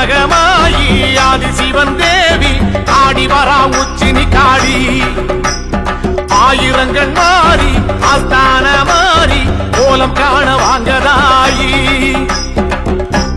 மகமாயி ஆதி சிவன் தேவி ஆடி வரா உச்சினி காளி ஆயிரங்கள் மாறி ஆஸ்தான மாறி கோலம் காண வாங்கதாயி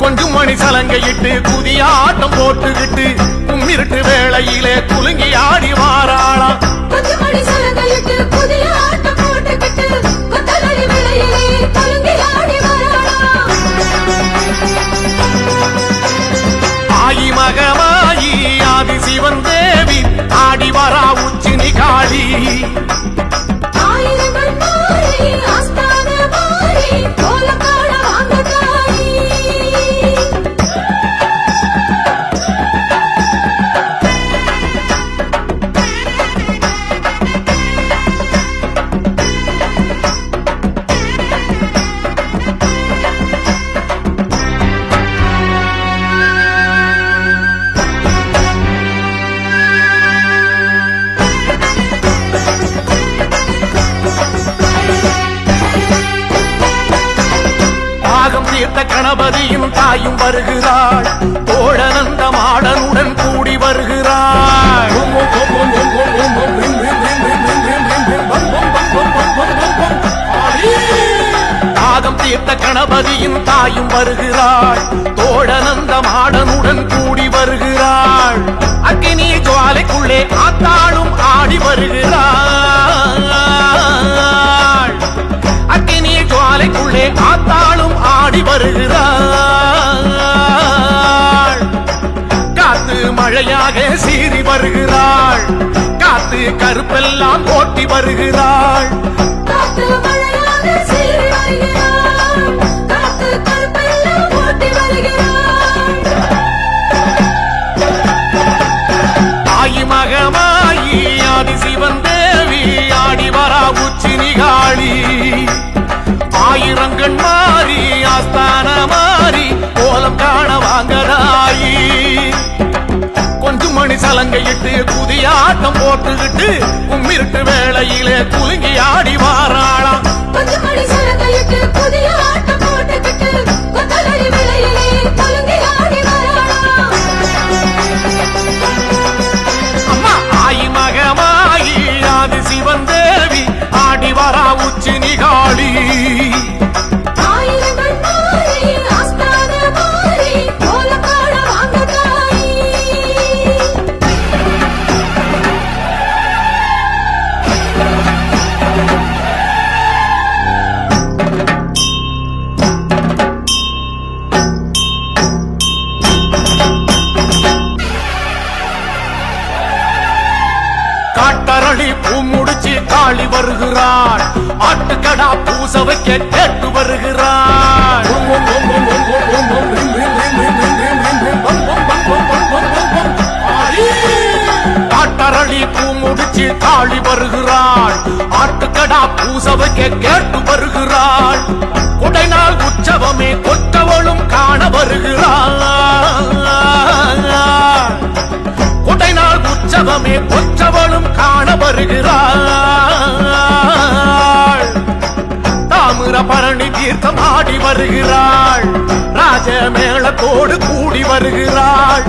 கொஞ்சம் மணி சலங்கையிட்டு புதிய ஆட்டம் போட்டுக்கிட்டு கும்மிருட்டு வேளையிலே குலுங்கி ஆடி வாராளாம் ஆயி மகமாயி ஆதி சிவன் தேவி ஆடி வரா உச்சினி காளி தீர்த்த கணபதியும் தாயும் வருகிறாள் தோழனந்த மாடனுடன் கூடி வருகிறாள் தாகம் தீர்த்த கணபதியும் தாயும் வருகிறாள் தோழனந்த மாடனுடன் கூடி வருகிறாள் அக்கினி ஜுவாலைக்குள்ளே ஆத்தாளும் ஆடி வருகிறாள் அக்கினி ஜுவாலைக்குள்ளே ஆத்தாளும் ஆடி வருகிறாள் காத்து மழையாக சீறி வருகிறாள் காத்து கருப்பெல்லாம் ஓட்டி வருகிறாள் ஆயி மகமாயி ஆதி சிவன் தேவி ஆடி வரா உச்சினி காளி ஆயிரங்கண் மாறி ஆஸ்தான மாறி கோலம் காண வாங்கதாயி கொஞ்சம் மணி சலங்கையிட்டு புதிய ஆட்டம் போட்டுக்கிட்டு கும்மிருட்டு வேளையிலே குலுங்கி ஆடி வாராளாம் அம்மா ஆயி மகமாயி ஆதி சிவன் தேவி ஆடி வரா உச்சினி காளி காட்டரளி பூ முடிச்சு காளி வருகிறாள் ஆட்டுக்கடா பூச வைக்க கேட்டு வருகிறாள் காட்டரளி பூ முடிச்சு காளி வருகிறாள் ஆட்டுக்கடா பூச வைக்க கேட்டு வருகிறாள் கொடைநாள் உற்சவமே கொற்றவளும் காண வருகிறாள் கொடைநாள் உற்சவமே கொற்றவளும் காண வருகிறாள் தாமிர பரணி தீர்த்தம் ஆடி வருகிறாள் ராஜ மேளத்தோடு கூடி வருகிறாள்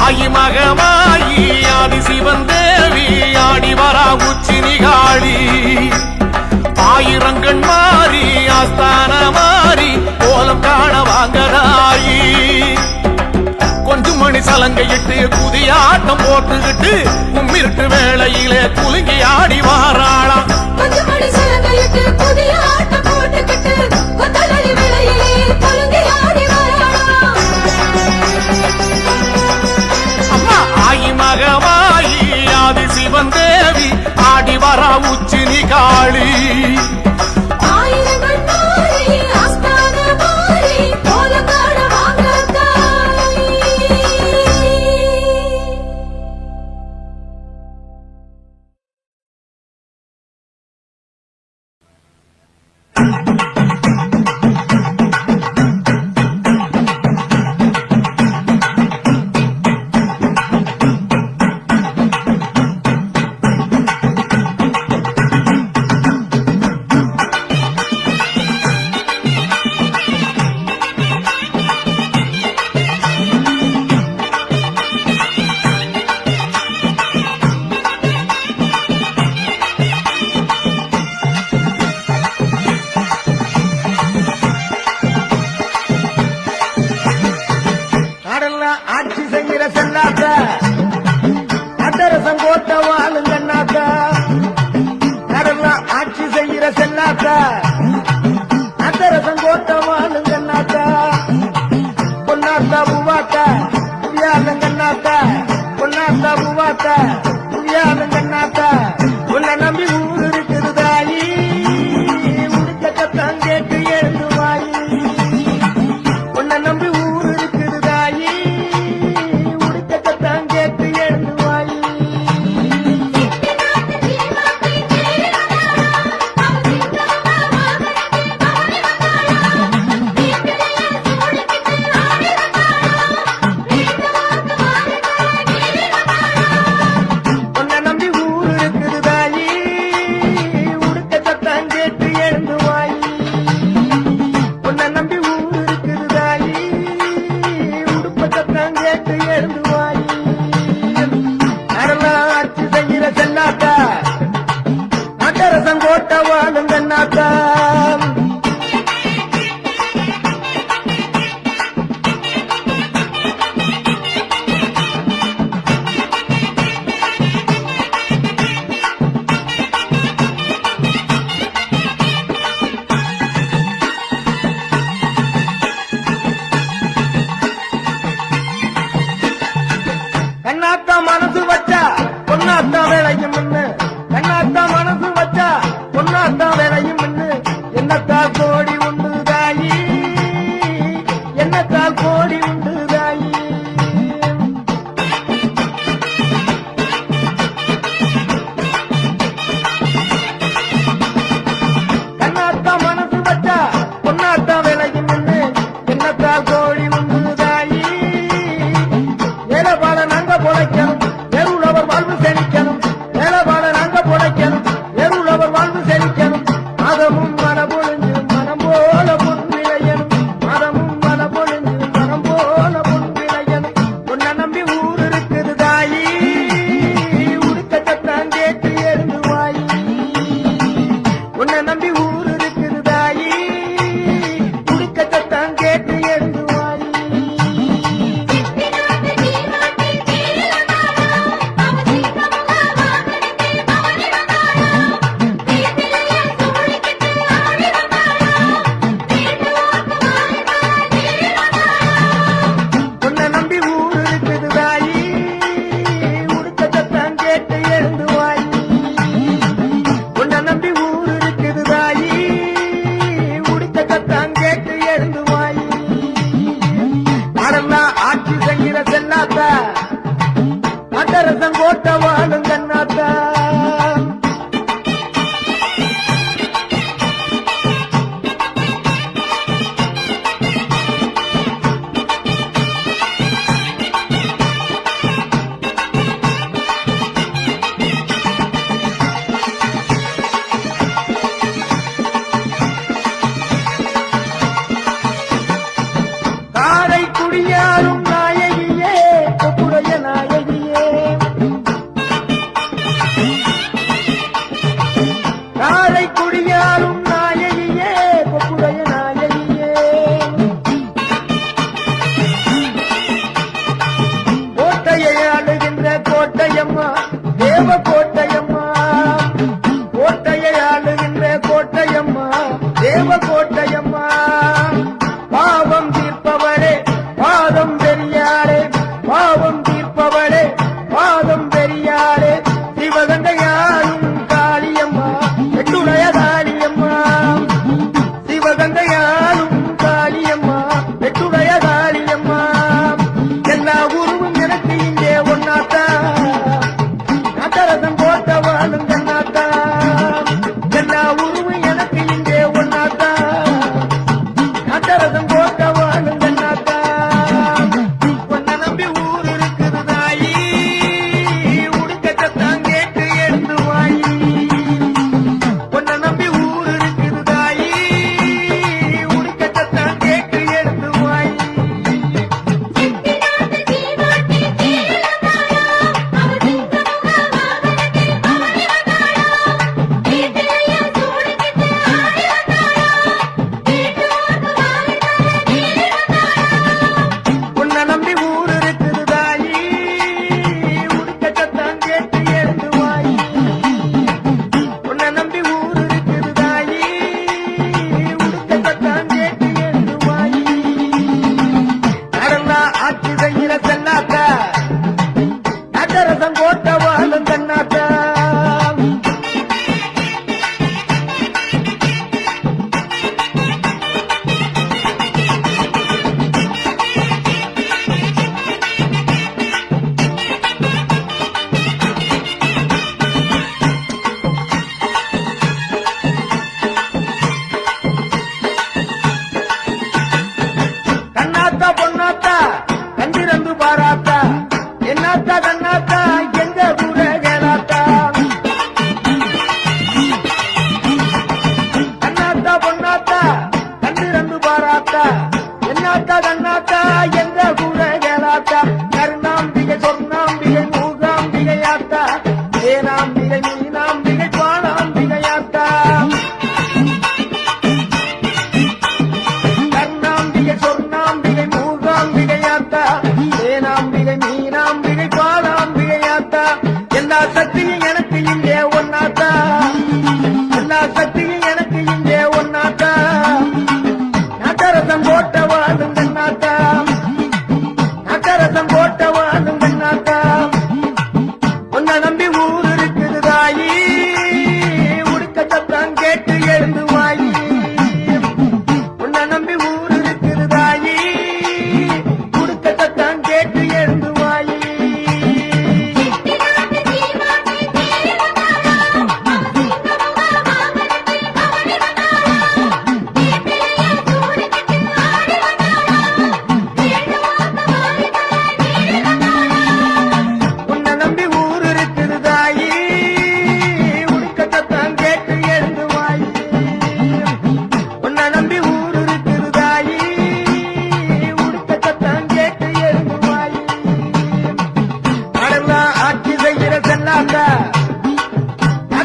ஆயி மகமாயி ஆதி சிவன் தேவி ஆடி வரா உச்சினி காளி ஆயிரங்கண் மாறி ஆஸ்தான மாறி கோலம் காண வாங்கதாயி கொஞ்சம் மணி சலங்கையிட்டு புதிய ஆட்டம் போட்டுக்கிட்டு கும்மிருட்டு வேளையிலே குலுங்கி ஆடி வாராளாம் அம்மா ஆயி மகமாயி ஆதி சிவன் தேவி ஆடி வரா உச்சினி காளி கோட்டை வாழுங்கன்னாக்கா யாரெல்லாம் ஆட்சி செய்கிற செல்லாக்கா அத்தரசம் கோட்டை வாழுங்கன்னாக்கா பொன்னாத்தா பூவாத்தா புரியாதங்கன்னாக்கா பொன்னாத்தா பூவாத்தா புரியாதங்கன்னாக்கா உன்னை நம்பி ஊர் இருக்குது தாயி உடுக்கத்தான் கேட்டு எழுந்து வாயி உன்னை நம்பி ஊர் இருக்குது தாயி உடுக்கத்தான் கேட்டு எழுந்து வாயி உன்னை நம்பி ஊர் இருக்குது தாயி உடுக்கத்தான் கேட்டு எழுந்து வாயி உன்னை நம்பி ஊர் இருக்குது தாயி உடுப்பத்தான் கேட்டு எழுந்து வாயி யாரெல்லாம் ஆட்சி செய்கிற செல்லாக்கா நாட்டரசம் கோட்டை வாழுங்கன்னாக்கா கண்ணாத்தா மனசு வச்சா பொன்னாத்தா வேலையும் முன்னு கண்ணாத்தா மனசு வச்சா பொன்னாத்தா வேலையும் முன்னு என்னத்தால் கோடி உண்டு தாயி என்னத்தால் கோடி உண்டு தாயி கண்ணாத்தா மனசு வச்சா பொன்னாத்தா வேலையும் முன்னு என்னத்தால் கோடி உண்டு தாயி வேலைப்பாட நாங்க பொழைக்கணும் எருளவர் வாழ்வு செழிக்கணும் வேலைப்பாட நாங்க பொழைக்கணும் எருளவர் வாழ்வு செழிக்கணும் மதமும் மன பொழிஞ்சு மனம் போல பொன் விளையணும் மதமும் மன பொழிஞ்சு மனம் போல பொன் விளையணும் உன்னை நம்பி ஊர் இருக்குது தாயி உடுக்கத்தான் கேட்டு எழுந்து வாயி உன்னை நம்பி ஊர் இருக்குது தாயி உடுக்கத்தான் கேட்டு எழுந்து வாயி உன்னை நம்பி ஊர் இருக்குது தாயி உடுக்கத்தான் கேட்டு எழுந்து வாயி உன்னை நம்பி ஊர் இருக்குது தாயி உடுக்கத்தான் கேட்டு எழுந்து வாயி யாரெல்லாம் ஆட்சி செய்கிற செல்லாத்தா நாட்டரசம் கோட்டை வாழுங்கன்னாத்தா காரை குடியாரும் நாயகியே கொப்புடைய நாயகியே காரை குடியாரும் நாயகியே கொப்புடைய நாயகியே கோட்டையை ஆளுகின்ற கோட்டையம்மா தேவ கோட்டையம்மா கோட்டையை ஆளுகின்ற கோட்டையம்மா தேவ கோட்டையம்மா பாவம் தீர்ப்பவளே பாதம் பெரியாரே பாவம் தீர்ப்பவளே பாதம் பெரியாரே சிவகங்கையாரும் காளியம்மா எட்டுடைய காளியம்மா சிவகங்கையாரும் காளியம்மா எட்டுடைய காளியம்மா எல்லா உருவும் எனக்கு இங்கே ஒன்னாத்தா நாட்டரசம் கோட்டை வாழுங்கன்னாத்தா எல்லா உருவும் எனக்கு இங்கே ஒன்னாத்தா நாட்டரசம் கோட்டை வாழுங்கன்னாத்தா உன்னை நம்பி ஊர் இருக்குது தாயி உடுக்கத்தான் கேட்டு எழுந்து வாயி உன்னை நம்பி ஊர் இருக்குது தாயி உடுக்கத்தான் கேட்டு எழுந்து வாயி அவ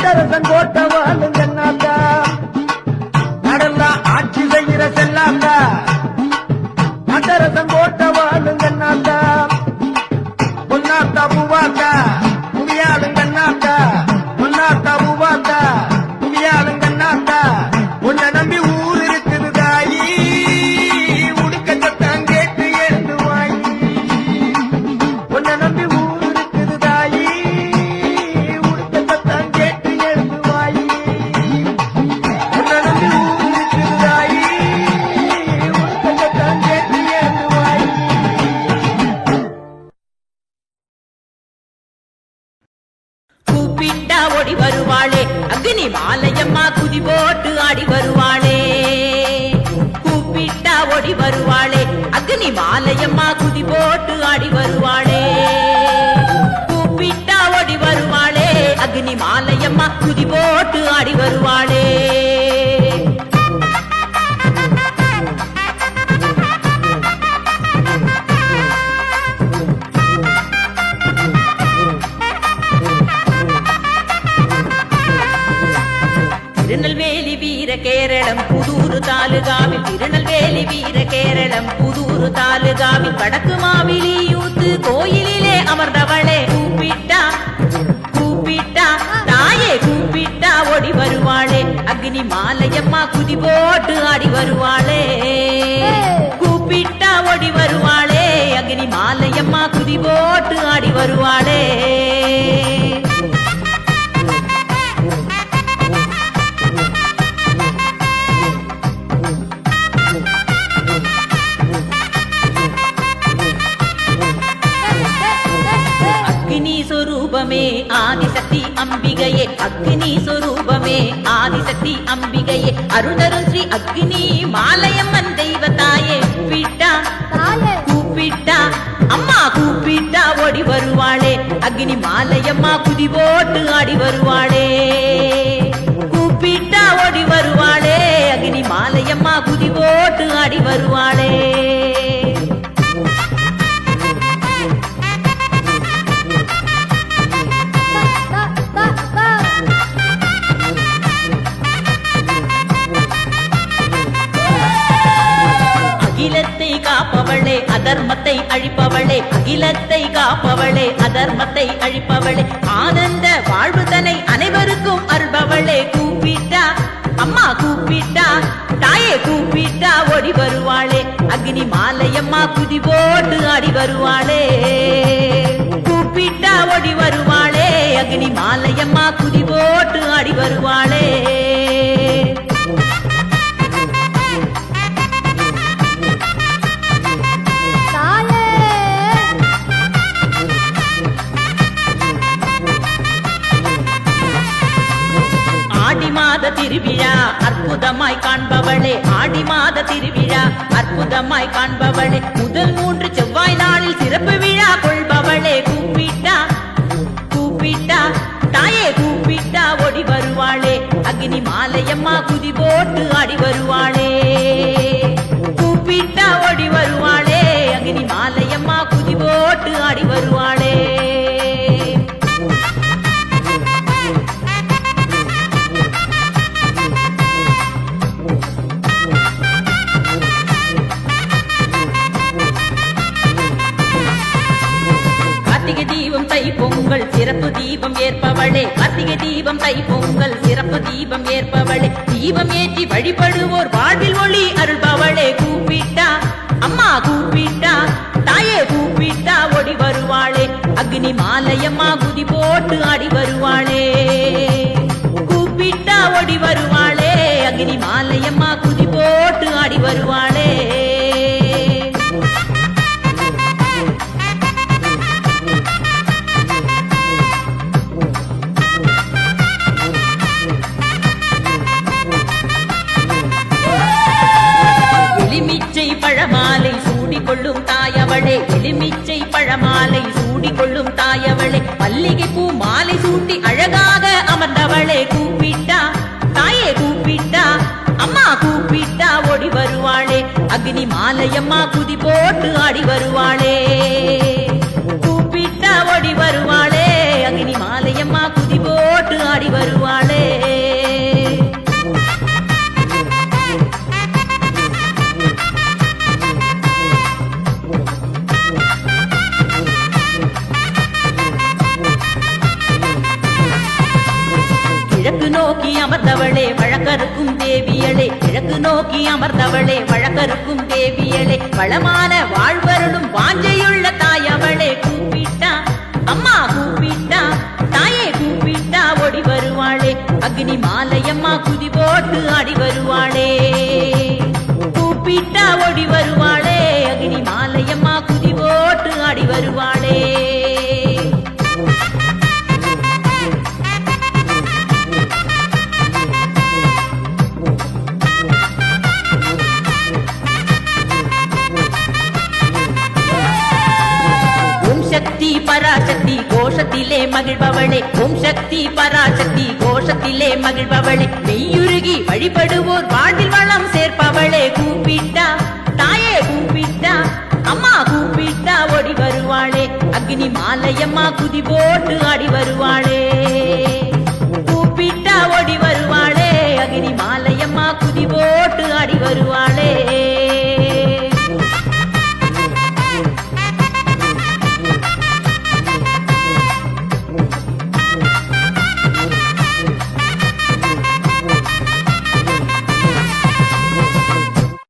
நடரசன் கோட்ட வாழும் கண்ணாத்தா நடெல்லாம் ஆட்சி செய்கிற செல்லாத்தா நடரசன் கோட்ட வாழும் கண்ணாத்தா பொன்னாத்தா பூவாத்தா புவியாளும் கண்ணாத்தா பொன்னாத்தா பூவாத்தா புவியாளும் கண்ணாத்தா உன்னை நம்பி ஊர் இருக்குது தாயி உடுக்கத்தான் கேட்டு எழுந்து வாயி உன்னை நம்பி ஊர் இருக்குது தாயி உடுக்கத்தான் கேட்டு எழுந்து வாயி உன்னை நம்பி ஊர் இருக்குது தாயி உடுக்கத்தான் கேட்டு எழுந்து வாயி. கூப்பிட்டா ஓடி வருவாளே அக்னி மாலையம்மா குதி போட்டு ஆடி வருவாளே கூப்பிட்டா ஓடி வருவாளே அக்னி மாலையம்மா குதி போட்டு ஆடி வருவாளே கூப்பிட்டா ஓடி வருவாளே அக்னி மாலையம்மா குதி போட்டு ஆடி வருவாளே திருநெல்வேலி வீர கேரளம் புதூரு தாலுகாவில் திருநெல்வேலி வீர கேரளம் புதூரு தாலுகாவில் வடக்கு மாவிலி யூத்து கோயிலிலே அமர்ந்தவளே கூப்பிட்டா கூப்பிட்டா தாயே கூப்பிட்டா ஓடி வருவாளே அக்னி மாலையம்மா குதி போட்டு ஆடி வருவாளே கூப்பிட்டா ஓடி வருவாளே அக்னி மாலையம்மா குதி போட்டு ஆடி வருவாளே அக்னி சொரூபமே ஆதிசக்தி அம்பிகையே அக்னி சொரூபமே ஆதிசக்தி அம்பிகையே அருணரும் ஸ்ரீ அக்னி மாலையம்மன் தெய்வ தாயே கூப்பிட்டா கூப்பிட்டா அம்மா கூப்பிட்டா ஓடி வருவாளே அக்னி மாலையம்மா குதி போட்டு ஆடி வருவாளே கூப்பிட்டா ஓடி வருவாளே அக்னி மாலையம்மா குதி போட்டு ஆடி வருவாளே அகிலத்தை காப்பவளே அதர்மத்தை அழிப்பவளே அகிலத்தை காப்பவளே அதர்மத்தை அழிப்பவளே ஆனந்த வாழ்வுதனை அனைவருக்கும் அருள்பவளே கூப்பிட்டா அம்மா கூப்பிட்டா தாயே கூப்பிட்டா ஓடி வருவாளே அக்னி மாலையம்மா குதி போட்டு ஆடி வருவாளே கூப்பிட்டா ஓடி வருவாளே அக்னி மாலையம்மா குதி போட்டு ஆடி வருவாளே ஆடி மாத திருவிழா அற்புதமாய் காண்பவளே ஆடி மாத திருவிழா அற்புதமாய் காண்பவளே முதல் 3 செவ்வாய் நாளில் சிறப்பு விழா கொள்பவளே கூப்பிட்டா கூப்பிட்டா தாயே கூப்பிட்டா ஓடி வருவாளே அக்னி மாலையம்மா குதி போட்டு ஆடி வருவாளே கூப்பிட்டா ஓடி வருவாளே அக்னி மாலையம்மா குதி போட்டு ஆடி வருவாளே கார்த்திகை தீபம் தை பொங்கல் சிறப்பு தீபம் ஏற்பவளே கார்த்திகை தீபம் தை பொங்கல் சிறப்பு தீபம் ஏற்பவளே தீபம் ஏற்றி வழிபடுவோர் வாழ்வில் ஒளி அருள்பவளே கூப்பிட்டா அம்மா கூப்பிட்டா தாயே கூப்பிட்டா ஓடி வருவாளே அக்னி மாலையம்மா குதி போட்டு ஆடி வருவாளே கூப்பிட்டா ஓடி வருவாளே அக்னி மாலையம்மா குதி போட்டு ஆடி வருவாளே எலுமிச்சை பழமாலை சூடிக்கொள்ளும் தாயவளே எலுமிச்சை பழமாலை சூடிக்கொள்ளும் தாயவளே மல்லிகை பூ மாலை சூட்டி அழகாக அமர்ந்தவளே கூப்பிட்டா தாயே கூப்பிட்டா அம்மா கூப்பிட்டா ஓடி வருவாளே அக்னி மாலையம்மா குதி போட்டு ஆடி வருவாளே கூப்பிட்டா ஓடி வருவாளே அக்னி மாலையம்மா குதி போட்டு ஆடி வருவாளே கிழக்கு நோக்கி அமர்ந்தவளே வழக்கருக்கும் தேவியளே கிழக்கு நோக்கி அமர்ந்தவளே வழக்கருக்கும் தேவியளே வளமான வாழ்வருளும் வாஞ்சையுள்ள தாயவளே கூப்பிட்டா அம்மா கூப்பிட்டா தாயே கூப்பிட்டா ஓடி வருவாளே அக்னி மாலையம்மா குதி போட்டு ஆடி வருவாளே கூப்பிட்டா ஓடி வருவாளே அக்னி மாலையம்மா குதி போட்டு ஆடி வருவாளே சக்தி பராசக்தி கோஷத்திலே மகிழ்பவளே ஓம் சக்தி பராசக்தி கோஷத்திலே மகிழ்பவளே மெய்யுருகி வழிபடுவோர் வாழ்வில் வளம் சேர்ப்பவளே கூப்பிட்டா தாயே கூப்பிட்டா அம்மா கூப்பிட்டா ஓடி வருவாளே அக்னி மாலையம்மா குதி போட்டு ஆடி வருவாளே